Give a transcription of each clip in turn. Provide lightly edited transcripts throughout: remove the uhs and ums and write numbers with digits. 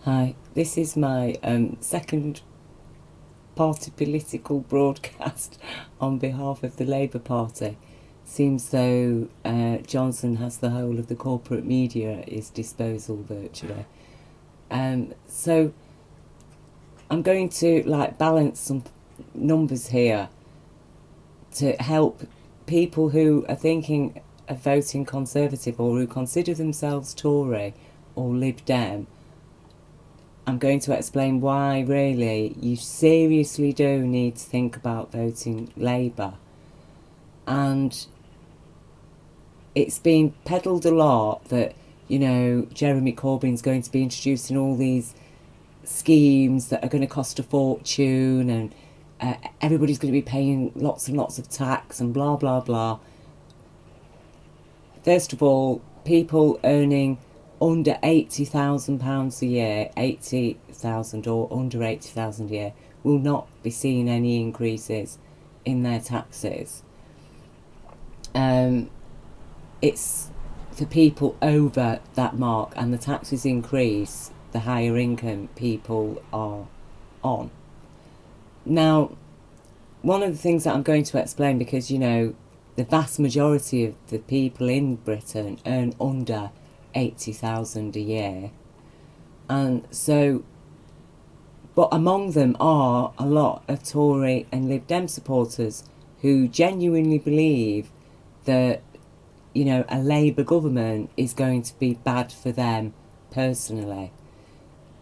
Hi, this is my second party political broadcast on behalf of the Labour Party. Seems though Johnson has the whole of the corporate media at his disposal virtually. So I'm going to balance some numbers here to help people who are thinking of voting Conservative or who consider themselves Tory or Lib-Dem. I'm going to explain why, really, you seriously do need to think about voting Labour. And it's been peddled a lot that, Jeremy Corbyn's going to be introducing all these schemes that are going to cost a fortune and everybody's going to be paying lots and lots of tax and blah, blah, blah. First of all, people earning under £80,000 a year, 80,000 or under 80,000 a year, will not be seeing any increases in their taxes. It's for people over that mark, and the taxes increase the higher income people are on. Now, one of the things that I'm going to explain, because the vast majority of the people in Britain earn under 80,000 a year, and so, but among them are a lot of Tory and Lib Dem supporters who genuinely believe that a Labour government is going to be bad for them personally.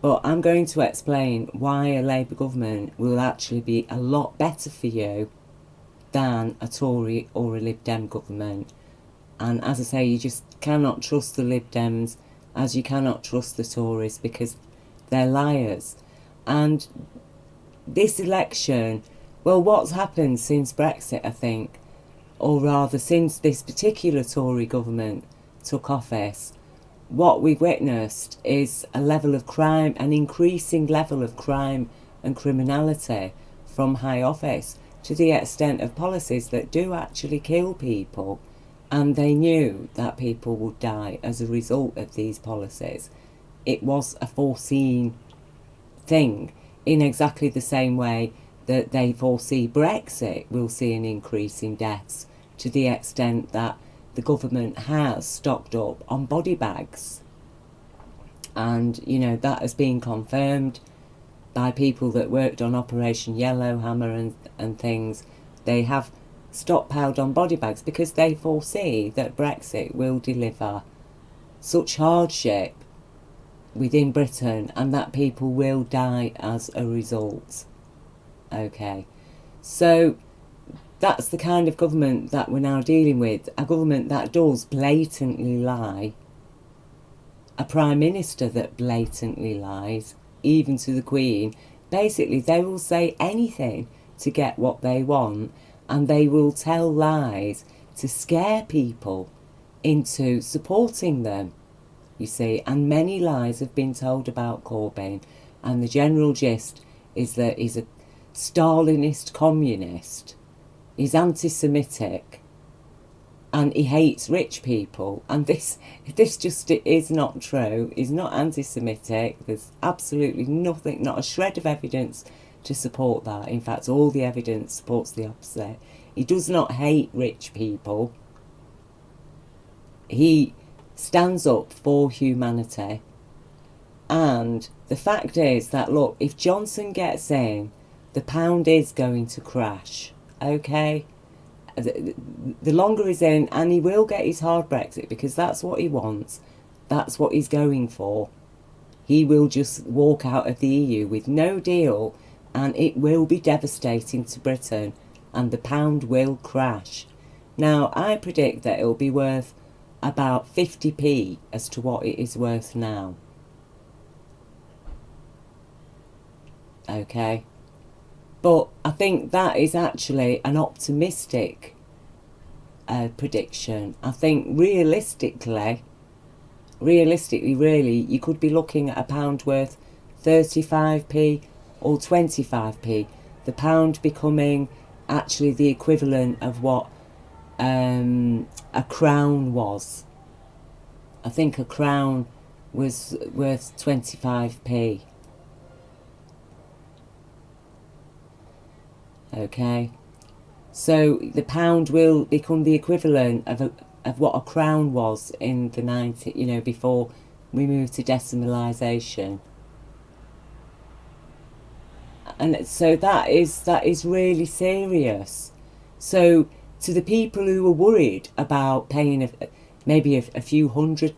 But I'm going to explain why a Labour government will actually be a lot better for you than a Tory or a Lib Dem government. And as I say, you just cannot trust the Lib Dems as you cannot trust the Tories, because they're liars. And this election, well, what's happened since Brexit, I think, or rather since this particular Tory government took office, what we've witnessed is a level of crime, an increasing level of crime and criminality from high office, to the extent of policies that do actually kill people. And they knew that people would die as a result of these policies. It was a foreseen thing, in exactly the same way that they foresee Brexit will see an increase in deaths, to the extent that the government has stocked up on body bags. And, that has been confirmed by people that worked on Operation Yellowhammer and things. They have stockpiled on body bags because they foresee that Brexit will deliver such hardship within Britain and that people will die as a result. Okay, so that's the kind of government that we're now dealing with, a government that does blatantly lie, a Prime Minister that blatantly lies, even to the Queen. Basically, they will say anything to get what they want, and they will tell lies to scare people into supporting them, you see. And many lies have been told about Corbyn, and the general gist is that he's a Stalinist communist, he's anti-Semitic, and he hates rich people. And this just is not true. He's not anti-Semitic. There's absolutely nothing, not a shred of evidence to support that. In fact, all the evidence supports the opposite. He does not hate rich people. He stands up for humanity. And the fact is that, look, if Johnson gets in, the pound is going to crash, okay? The longer he's in, and he will get his hard Brexit, because that's what he wants, that's what he's going for. He will just walk out of the EU with no deal, and it will be devastating to Britain, and the pound will crash. Now, I predict that it'll be worth about 50p as to what it is worth now. Okay? But I think that is actually an optimistic prediction. I think realistically, really, you could be looking at a pound worth 35p or 25p. The pound becoming actually the equivalent of what a crown was. I think a crown was worth 25p. Okay, so the pound will become the equivalent of what a crown was in the 90s, you know, before we moved to decimalisation. And so that is really serious. So to the people who are worried about paying maybe a few £100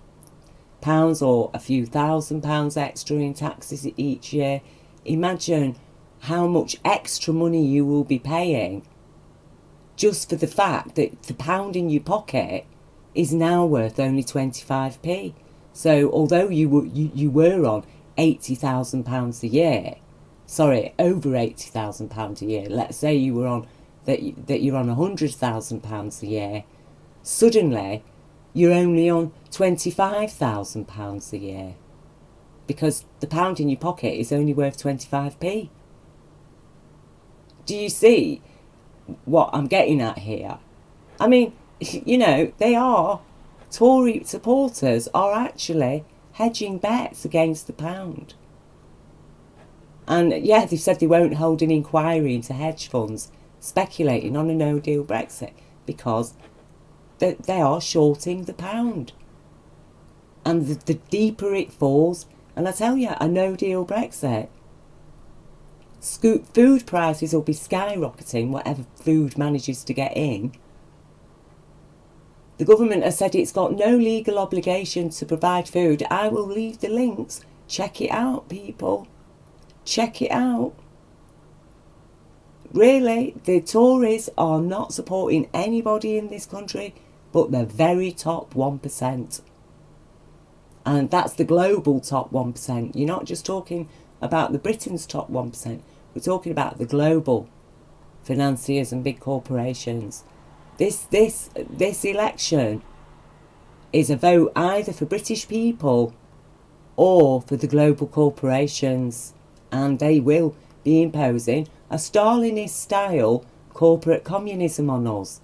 or a few £1,000 extra in taxes each year, imagine how much extra money you will be paying just for the fact that the pound in your pocket is now worth only 25p. So although you were on £80,000 a year, sorry, over £80,000 a year, let's say you were on that you're on £100,000 a year, suddenly you're only on £25,000 a year because the pound in your pocket is only worth 25p. Do you see what I'm getting at here? I mean, you know, Tory supporters are actually hedging bets against the pound. And yeah, they've said they won't hold an inquiry into hedge funds speculating on a no-deal Brexit because they are shorting the pound. And the deeper it falls, and I tell you, a no-deal Brexit, food prices will be skyrocketing, whatever food manages to get in. The government has said it's got no legal obligation to provide food. I will leave the links. Check it out, people. Check it out. Really, the Tories are not supporting anybody in this country but the very top 1%. And that's the global top 1%. You're not just talking about the Britain's top 1%. We're talking about the global financiers and big corporations. This election is a vote either for British people or for the global corporations, and they will be imposing a Stalinist-style corporate communism on us.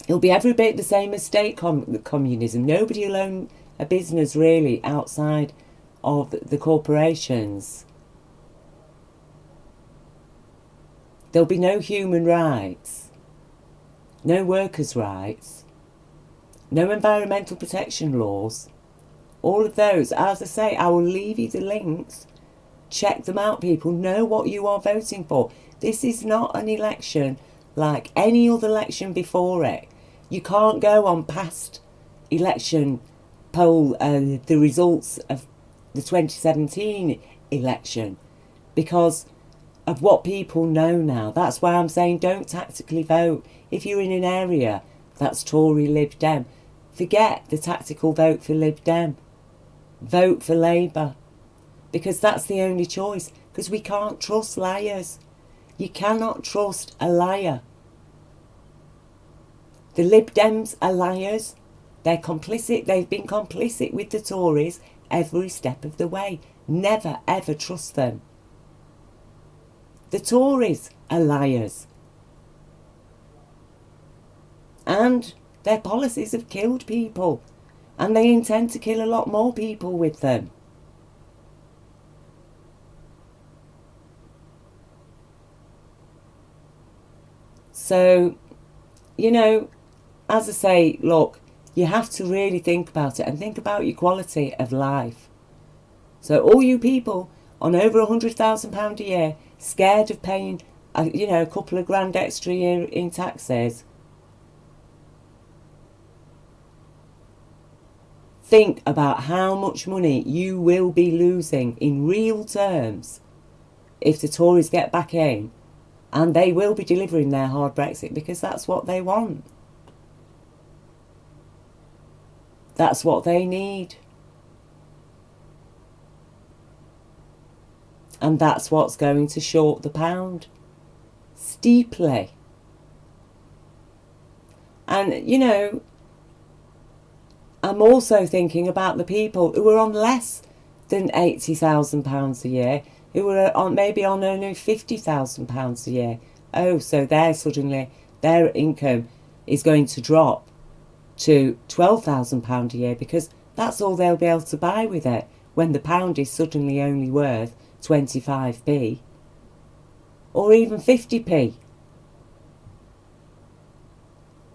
It'll be every bit the same as state communism. Nobody will own a business really outside of the corporations. There'll be no human rights, no workers' rights, no environmental protection laws. All of those, as I say, I will leave you the links. Check them out, people. Know what you are voting for. This is not an election like any other election before it. You can't go on past election poll, the results of the 2017 election, because of what people know now. That's why I'm saying don't tactically vote. If you're in an area that's Tory Lib-Dem, forget the tactical vote for Lib-Dem. Vote for Labour. Because that's the only choice. Because we can't trust liars. You cannot trust a liar. The Lib Dems are liars. They're complicit. They've been complicit with the Tories every step of the way. Never ever trust them. The Tories are liars. And their policies have killed people. And they intend to kill a lot more people with them. So, you know, as I say, look, you have to really think about it and think about your quality of life. So all you people on over £100,000 a year, scared of paying, a couple of grand extra a year in taxes, think about how much money you will be losing in real terms if the Tories get back in, and they will be delivering their hard Brexit because that's what they want. That's what they need. And that's what's going to short the pound steeply. And, you know, I'm also thinking about the people who are on less than £80,000 a year, who are on maybe on only £50,000 a year. Oh, so their income is going to drop to £12,000 a year because That's all they'll be able to buy with it when the pound is suddenly only worth 25p or even 50p.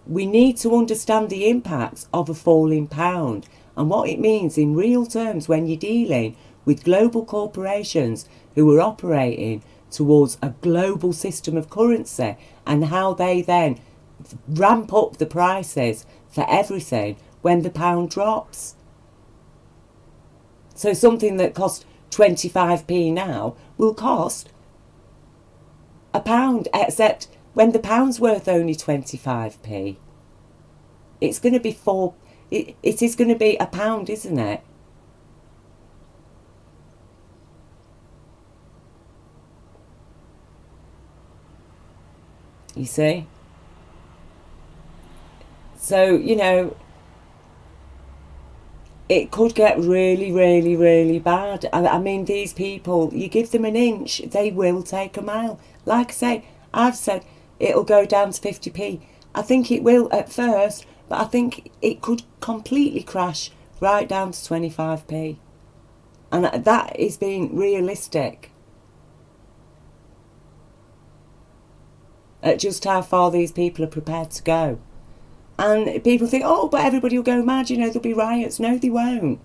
We need to understand the impacts of a falling pound and what it means in real terms when you're dealing with global corporations who are operating towards a global system of currency, and how they then ramp up the prices for everything when the pound drops. So something that costs 25p now will cost £1, except when the pound's worth only 25p. It's going to be it is going to be £1, isn't it? You see? So, you know, it could get really, really, really bad. I mean, these people, you give them an inch, they will take a mile. Like I say, I've said it'll go down to 50p. I think it will at first, but I think it could completely crash right down to 25p. And that is being realistic at just how far these people are prepared to go. And people think, oh, but everybody will go mad, you know, there'll be riots. No, they won't.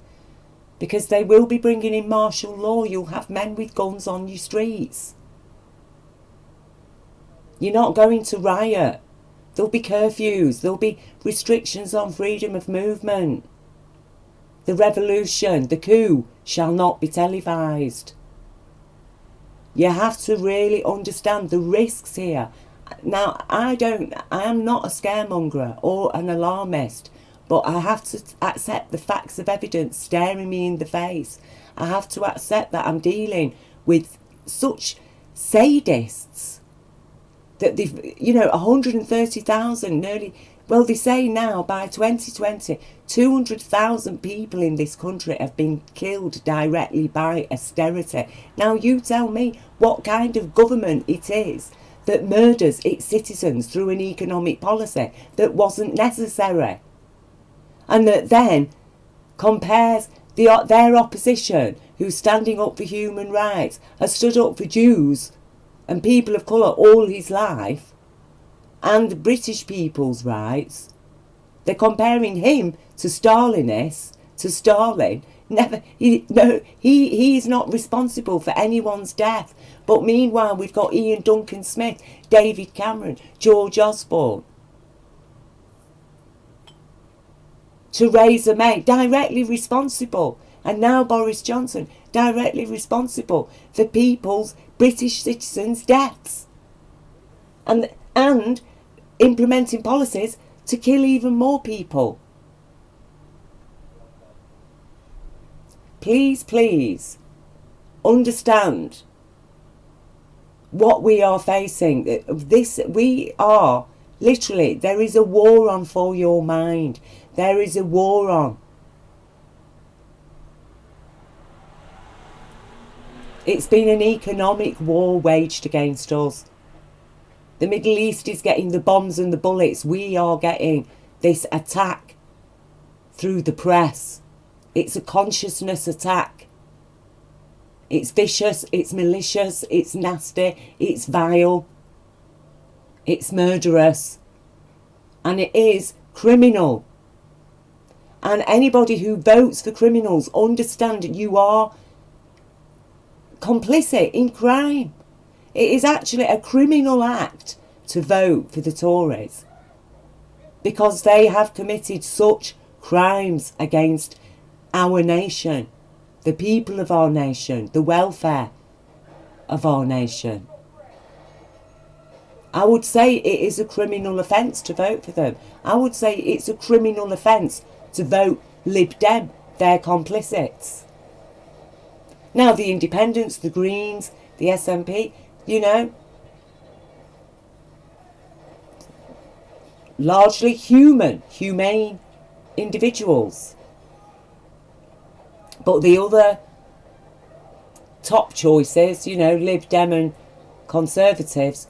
Because they will be bringing in martial law. You'll have men with guns on your streets. You're not going to riot. There'll be curfews. There'll be restrictions on freedom of movement. The revolution, the coup, shall not be televised. You have to really understand the risks here. Now, I am not a scaremonger or an alarmist, but I have to accept the facts of evidence staring me in the face. I have to accept that I'm dealing with such sadists that they've, you know, 130,000 nearly, well, they say now by 2020, 200,000 people in this country have been killed directly by austerity. Now, you tell me what kind of government it is that murders its citizens through an economic policy that wasn't necessary, and that then compares their opposition, who's standing up for human rights, has stood up for Jews and people of colour all his life, and British people's rights. They're comparing him to Stalinists, to Stalin. He is not responsible for anyone's death. But meanwhile, we've got Ian Duncan Smith, David Cameron, George Osborne, Theresa May, directly responsible. And now Boris Johnson, directly responsible for people's, British citizens' deaths. And implementing policies to kill even more people. Please, please, understand what we are facing. We are, literally, there is a war on for your mind. There is a war on. It's been an economic war waged against us. The Middle East is getting the bombs and the bullets. We are getting this attack through the press. It's a consciousness attack. It's vicious, it's malicious, it's nasty, it's vile, it's murderous, and it is criminal. And anybody who votes for criminals, understand that you are complicit in crime. It is actually a criminal act to vote for the Tories, because they have committed such crimes against our nation, the people of our nation, the welfare of our nation. I would say it is a criminal offence to vote for them. I would say it's a criminal offence to vote Lib-Dem, they're complicits. Now, the Independents, the Greens, the SNP, you know, largely humane individuals. But the other top choices, you know, Lib Dem and Conservatives,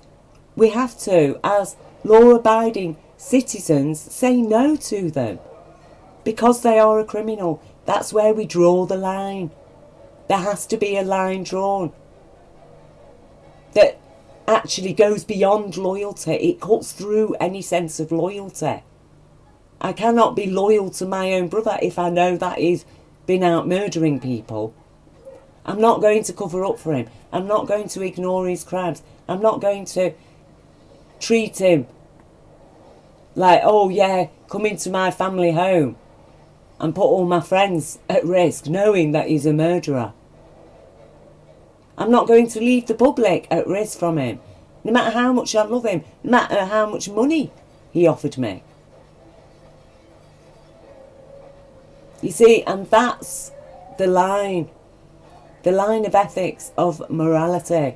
we have to, as law-abiding citizens, say no to them, because they are a criminal. That's where we draw the line. There has to be a line drawn that actually goes beyond loyalty. It cuts through any sense of loyalty. I cannot be loyal to my own brother if I know that he's been out murdering people. I'm not going to cover up for him. I'm not going to ignore his crimes. I'm not going to treat him like, oh yeah, come into my family home and put all my friends at risk knowing that he's a murderer. I'm not going to leave the public at risk from him, no matter how much I love him, no matter how much money he offered me. You see, and that's the line of ethics, of morality.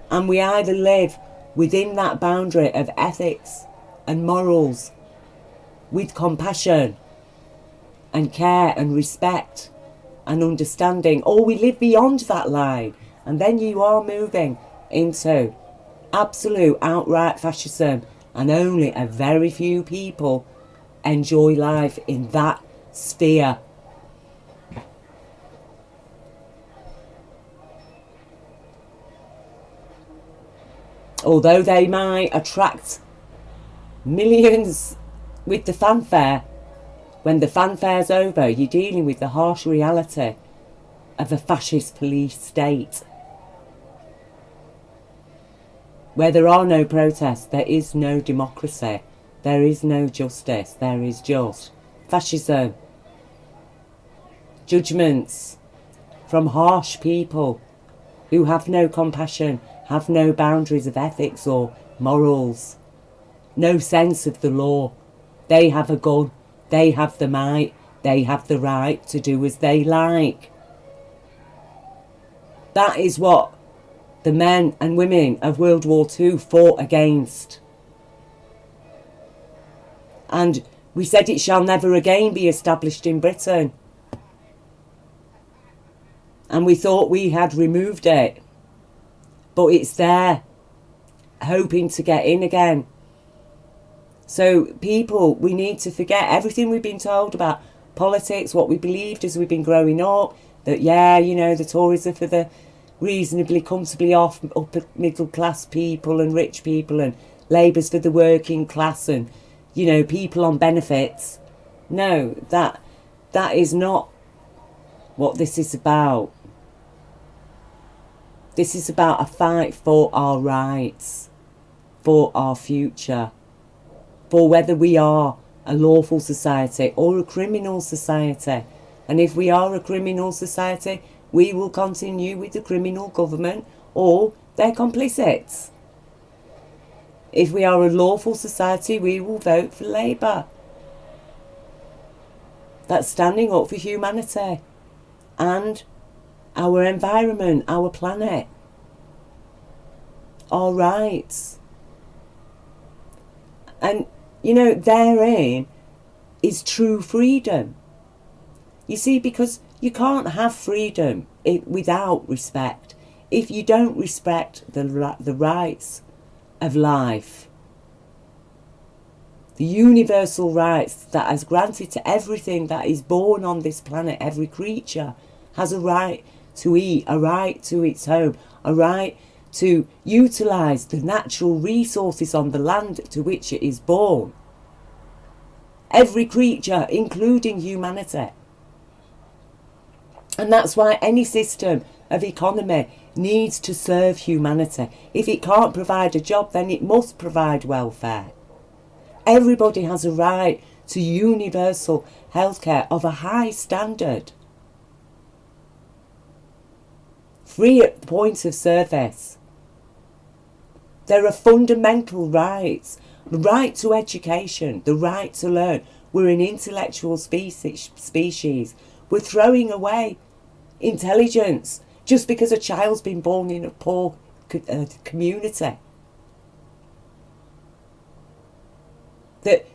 And we either live within that boundary of ethics and morals with compassion and care and respect and understanding, or we live beyond that line, and then you are moving into absolute outright fascism, and only a very few people enjoy life in that sphere. Although they might attract millions with the fanfare, when the fanfare's over, you're dealing with the harsh reality of a fascist police state. Where there are no protests, there is no democracy, there is no justice, there is just fascism. Judgments from harsh people who have no compassion, have no boundaries of ethics or morals, no sense of the law. They have a gun, they have the might, they have the right to do as they like. That is what the men and women of World War II fought against. And we said it shall never again be established in Britain. And we thought we had removed it. But it's there, hoping to get in again. So people, we need to forget everything we've been told about politics, what we believed as we've been growing up, that, yeah, you know, the Tories are for the reasonably comfortably off upper middle class people and rich people, and Labour's for the working class and, you know, people on benefits. No, that is not what this is about. This is about a fight for our rights, for our future, for whether we are a lawful society or a criminal society. And if we are a criminal society, we will continue with the criminal government or their complicits. If we are a lawful society, we will vote for Labour. That's standing up for humanity and our environment, our planet, our rights. And, you know, therein is true freedom. You see, because you can't have freedom without respect. If you don't respect the rights of life, the universal rights that is granted to everything that is born on this planet, every creature has a right to eat, a right to its home, a right to utilise the natural resources on the land to which it is born. Every creature, including humanity. And that's why any system of economy needs to serve humanity. If it can't provide a job, then it must provide welfare. Everybody has a right to universal healthcare of a high standard. Free at the point of service. There are fundamental rights. The right to education, the right to learn. We're an intellectual species. We're throwing away intelligence just because a child's been born in a poor community. That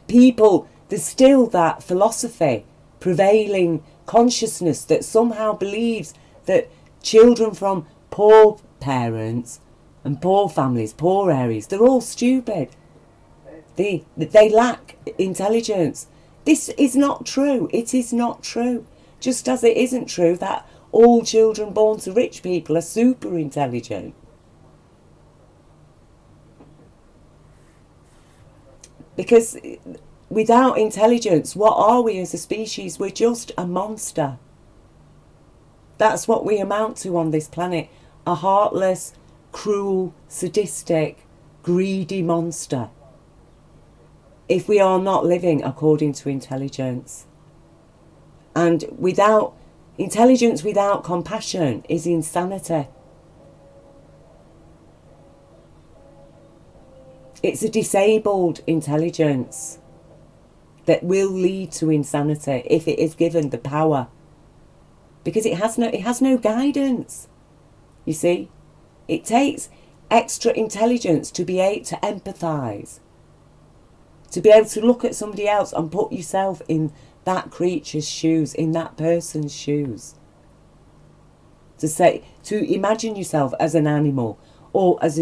people, there's still that philosophy, prevailing consciousness that somehow believes that children from poor parents and poor families, poor areas, they're all stupid. They lack intelligence. This is not true. It is not true. Just as it isn't true that all children born to rich people are super intelligent. Because without intelligence, what are we as a species? We're just a monster. That's what we amount to on this planet. A heartless, cruel, sadistic, greedy monster. If we are not living according to intelligence. And without intelligence without compassion is insanity. It's a disabled intelligence that will lead to insanity if it is given the power. Because it has no guidance. You see? It takes extra intelligence to be able to empathise. To be able to look at somebody else and put yourself in that creature's shoes, in that person's shoes. To imagine yourself as an animal, or as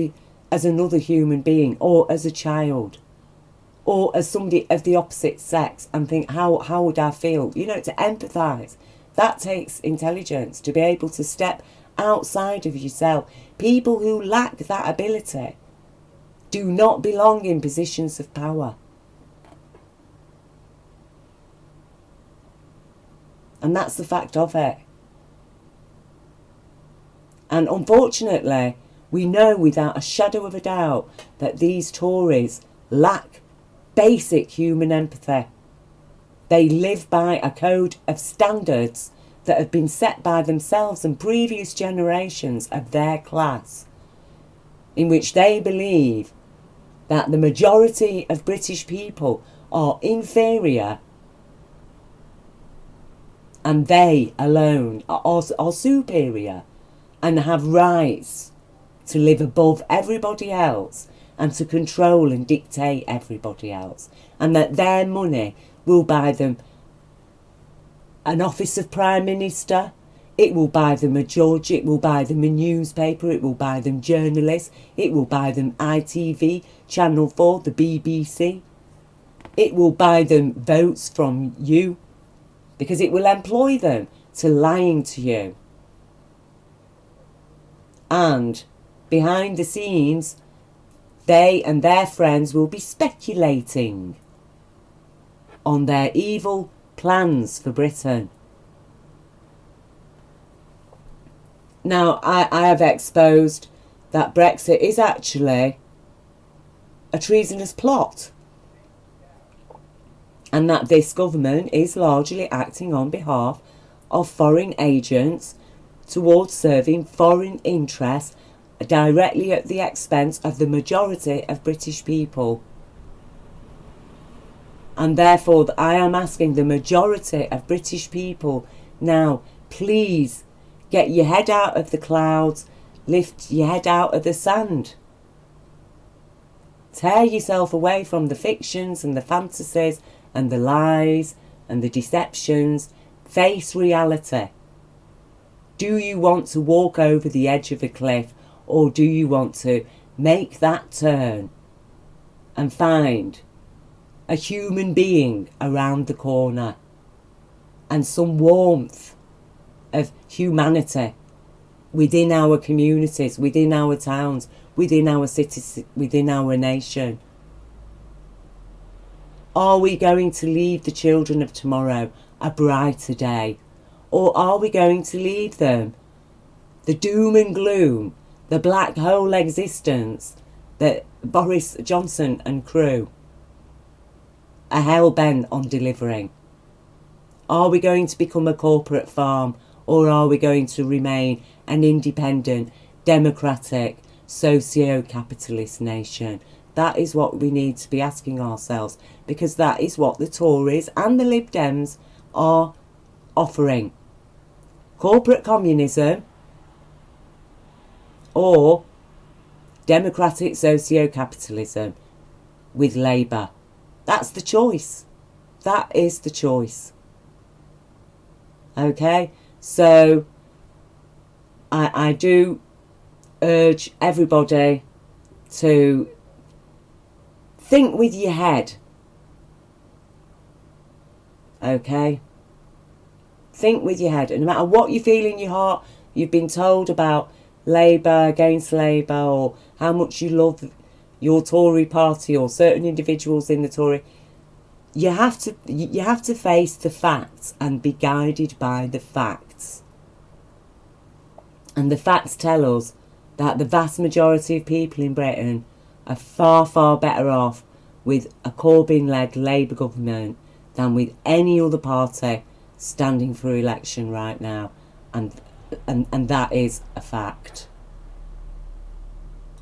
another human being, or as a child, or as somebody of the opposite sex, and think, how would I feel? You know, to empathise. That takes intelligence, to be able to step outside of yourself. People who lack that ability do not belong in positions of power. And that's the fact of it. And unfortunately, we know without a shadow of a doubt that these Tories lack basic human empathy. They live by a code of standards that have been set by themselves and previous generations of their class, in which they believe that the majority of British people are inferior and they alone are superior and have rights to live above everybody else and to control and dictate everybody else, and that their money will buy them an office of Prime Minister, it will buy them a judge, it will buy them a newspaper, it will buy them journalists, it will buy them ITV, Channel 4, the BBC, it will buy them votes from you, because it will employ them to lying to you. And behind the scenes, they and their friends will be speculating on their evil plans for Britain. Now, I have exposed that Brexit is actually a treasonous plot, and that this government is largely acting on behalf of foreign agents towards serving foreign interests directly at the expense of the majority of British people. And therefore, I am asking the majority of British people now, please get your head out of the clouds, lift your head out of the sand. Tear yourself away from the fictions and the fantasies and the lies and the deceptions. Face reality. Do you want to walk over the edge of a cliff, or do you want to make that turn and find a human being around the corner and some warmth of humanity within our communities, within our towns, within our cities, within our nation? Are we going to leave the children of tomorrow a brighter day? Or are we going to leave them the doom and gloom, the black hole existence that Boris Johnson and crew are hell-bent on delivering? Are we going to become a corporate farm, or are we going to remain an independent, democratic, socio-capitalist nation? That is what we need to be asking ourselves, because that is what the Tories and the Lib Dems are offering. Corporate communism or democratic socio-capitalism with Labour. That's the choice. That is the choice. Okay, so I do urge everybody to think with your head. Okay? Think with your head. And no matter what you feel in your heart, you've been told about Labour, against Labour, or how much you love your Tory Party or certain individuals in the Tory, you have to face the facts and be guided by the facts. And the facts tell us that the vast majority of people in Britain are far, far better off with a Corbyn-led Labour government than with any other party standing for election right now. And that is a fact.